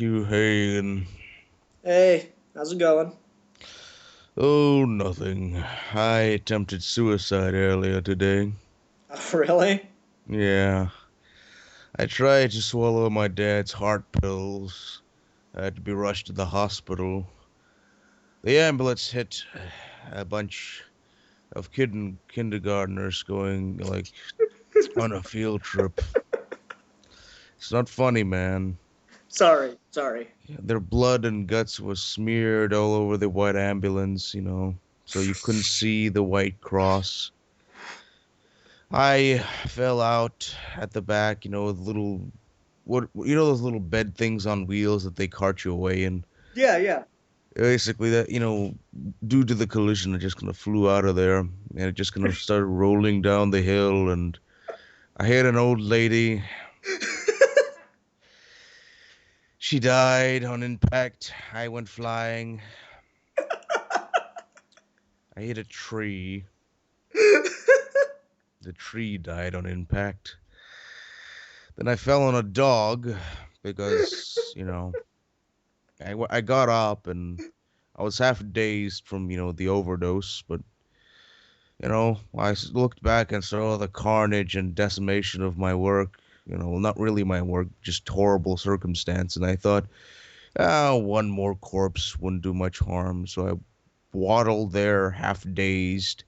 You Hagen. Hey, how's it going? Oh, nothing. I attempted suicide earlier today. Oh, really? Yeah, I tried to swallow my dad's heart pills. I had to be rushed to the hospital. The ambulance hit a bunch of kindergartners going, like, on a field trip. It's not funny, man. Sorry. Their blood and guts was smeared all over the white ambulance, so you couldn't see the white cross. I fell out at the back, with little those little bed things on wheels that they cart you away in. Yeah. Basically, that, due to the collision, it just kind of flew out of there, and it just kind of started rolling down the hill, and I hit an old lady. She died on impact. I went flying. I hit a tree. The tree died on impact. Then I fell on a dog because, I got up and I was half dazed from, the overdose, but, I looked back and saw the carnage and decimation of my work. Well, not really my work, just horrible circumstance. And I thought, one more corpse wouldn't do much harm. So I waddled there, half dazed,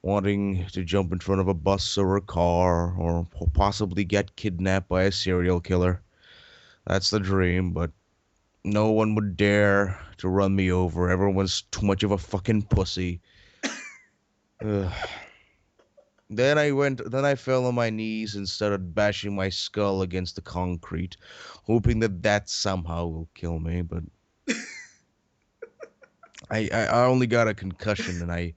wanting to jump in front of a bus or a car or possibly get kidnapped by a serial killer. That's the dream, but no one would dare to run me over. Everyone's too much of a fucking pussy. Ugh. Then I fell on my knees and started bashing my skull against the concrete, hoping that somehow will kill me. But I only got a concussion, and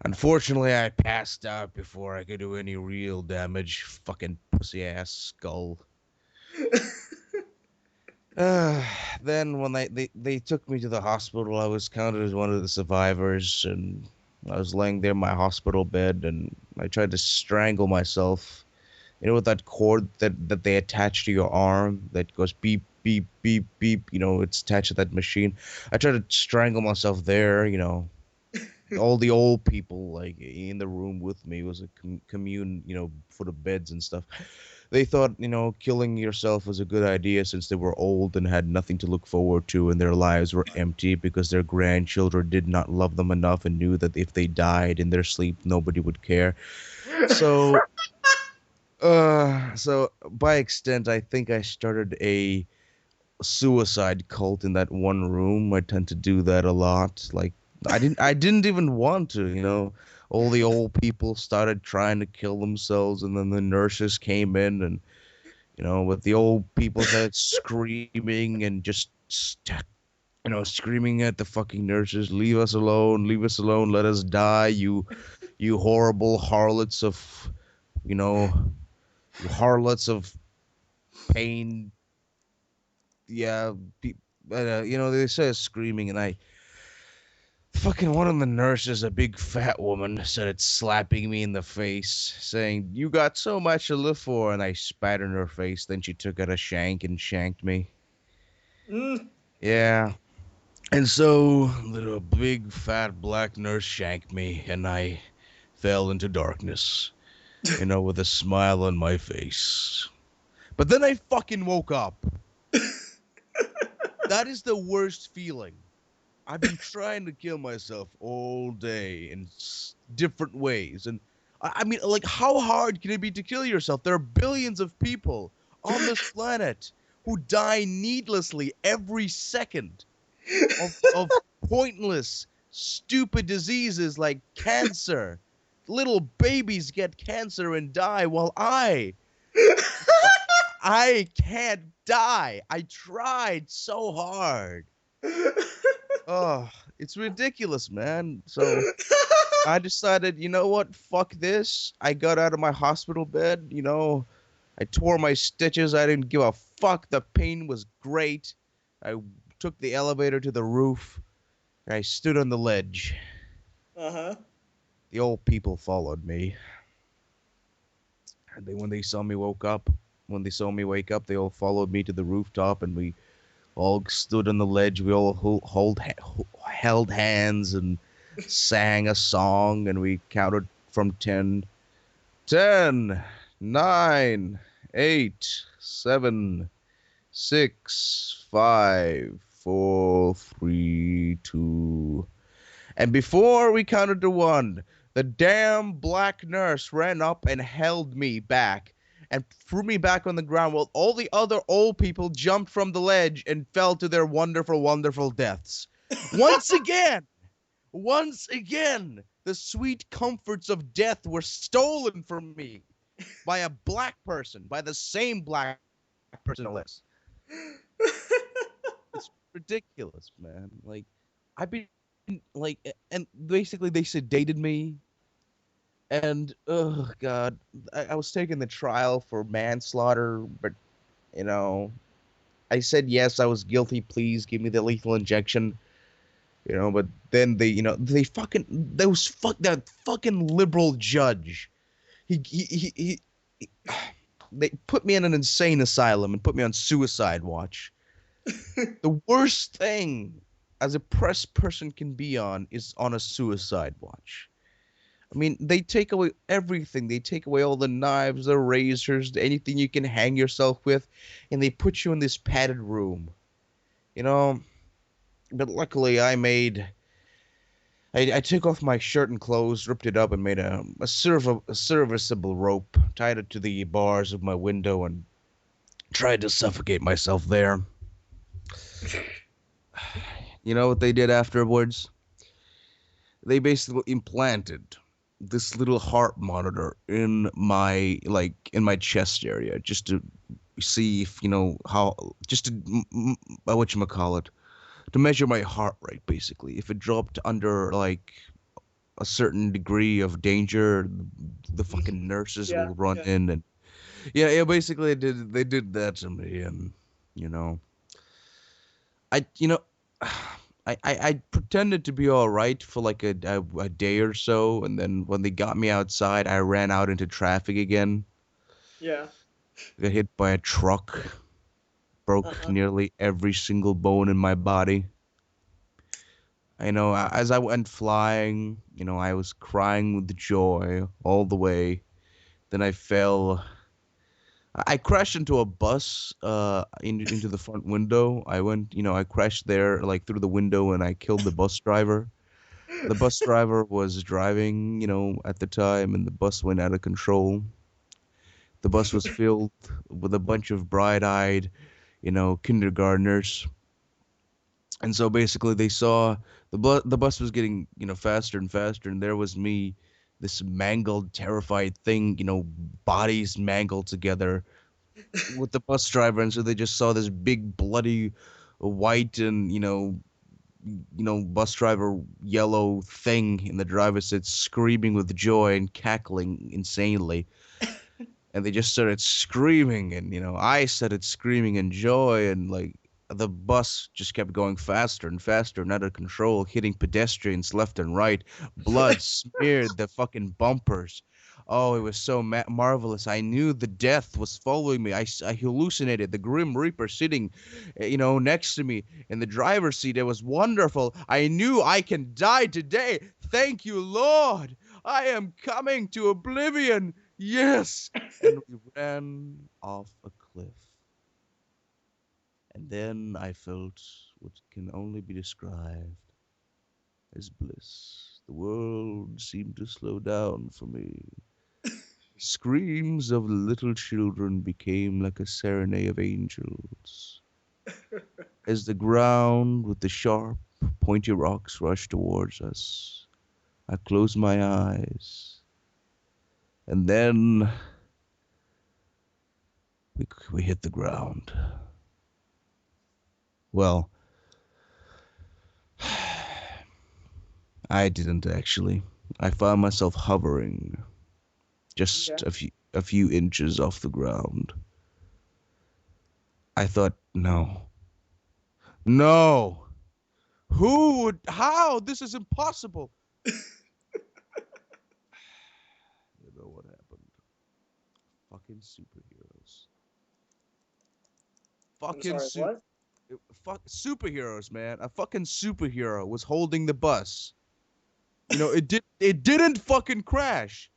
unfortunately, I passed out before I could do any real damage. Fucking pussy ass skull. Uh, then when they took me to the hospital, I was counted as one of the survivors, and I was laying there in my hospital bed, and I tried to strangle myself. With that cord that they attach to your arm that goes beep, beep, beep, beep. It's attached to that machine. I tried to strangle myself there. All the old people like in the room with me was a commune, for the beds and stuff. They thought, killing yourself was a good idea since they were old and had nothing to look forward to, and their lives were empty because their grandchildren did not love them enough and knew that if they died in their sleep, nobody would care. So, so by extent, I think I started a suicide cult in that one room. I tend to do that a lot. Like I didn't even want to. All the old people started trying to kill themselves, and then the nurses came in, and with the old people started screaming and just screaming at the fucking nurses, leave us alone, let us die, you horrible harlots of, you know, you harlots of pain. Yeah, they started screaming, and fucking one of the nurses, a big fat woman, started slapping me in the face, saying, "You got so much to live for," and I spat in her face. Then she took out a shank and shanked me. Mm. Yeah. And so the big fat black nurse shanked me, and I fell into darkness, with a smile on my face. But then I fucking woke up. That is the worst feeling. I've been trying to kill myself all day in different ways. And I mean, like, how hard can it be to kill yourself? There are billions of people on this planet who die needlessly every second of pointless, stupid diseases like cancer. Little babies get cancer and die while I can't die. I tried so hard. Oh, it's ridiculous, man. So I decided, you know what? Fuck this. I got out of my hospital bed. I tore my stitches. I didn't give a fuck. The pain was great. I took the elevator to the roof. I stood on the ledge. Uh-huh. The old people followed me. And when they saw me wake up, they all followed me to the rooftop, and we all stood on the ledge. We all held hands and sang a song, and we counted from 10. 10, 9, 8, 7, 6, 5, 4, 3, 2. And before we counted to 1, the damn black nurse ran up and held me back and threw me back on the ground while all the other old people jumped from the ledge and fell to their wonderful, wonderful deaths. Once again, once again, the sweet comforts of death were stolen from me by a black person, by the same black person, no less. It's ridiculous, man. Like, I've been like, and basically they sedated me, and oh god, I was taking the trial for manslaughter, but you know, I said yes, I was guilty. Please give me the lethal injection. But then they fucking that fucking liberal judge. He they put me in an insane asylum and put me on suicide watch. The worst thing as a press person can be on is on a suicide watch. I mean, they take away everything. They take away all the knives, the razors, anything you can hang yourself with, and they put you in this padded room. You know, but luckily I took off my shirt and clothes, ripped it up, and made a serviceable rope, tied it to the bars of my window, and tried to suffocate myself there. You know what they did afterwards? They basically implanted this little heart monitor in my chest area just to see if how just to what you call it, to measure my heart rate. Basically, if it dropped under like a certain degree of danger, the fucking nurses Yeah, will run yeah. in. And yeah, basically they did that to me. And you know I you know I pretended to be all right for like a day or so, and then when they got me outside, I ran out into traffic again. Yeah. Got hit by a truck, broke Uh-huh. nearly every single bone in my body. As I went flying, I was crying with joy all the way. Then I fell. I crashed into a bus, into the front window. I crashed there, like through the window, and I killed the bus driver. The bus driver was driving, at the time, and the bus went out of control. The bus was filled with a bunch of bright-eyed, kindergartners. And so basically they saw the bus was getting, faster and faster, and there was me, this mangled, terrified thing, bodies mangled together with the bus driver. And so they just saw this big bloody white and bus driver yellow thing in the driver's seat, screaming with joy and cackling insanely. And they just started screaming, and I started screaming in joy, and like the bus just kept going faster and faster and out of control, hitting pedestrians left and right. Blood smeared the fucking bumpers. Oh, it was so marvelous. I knew the death was following me. I hallucinated the Grim Reaper sitting, next to me in the driver's seat. It was wonderful. I knew I can die today. Thank you, Lord. I am coming to oblivion. Yes. And we ran off a cliff. And then I felt what can only be described as bliss. The world seemed to slow down for me. Screams of little children became like a serenade of angels. As the ground with the sharp, pointy rocks rushed towards us, I closed my eyes. And then we hit the ground. Well, I didn't actually. I found myself hovering just Yeah. a few inches off the ground. I thought, no, no. Who would? How? This is impossible. You know what happened? Fucking superheroes. I'm Fucking sorry, su. what? Fuck superheroes, man. A fucking superhero was holding the bus. It didn't fucking crash.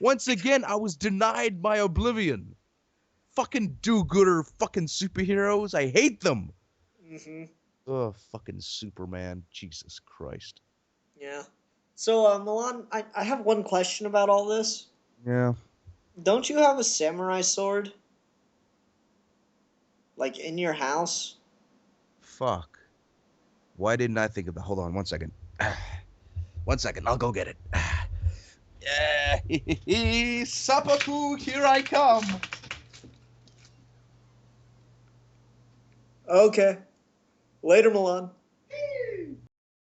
Once again, I was denied my oblivion. Fucking do-gooder fucking superheroes. I hate them. Mm-hmm. Oh, fucking Superman. Jesus Christ. Yeah. So, Milan, I have one question about all this. Yeah. Don't you have a samurai sword? Like, in your house? Fuck. Why didn't I think of that? Hold on 1 second. 1 second. I'll go get it. Yeah. Sapaku, here I come. Okay. Later, Milan.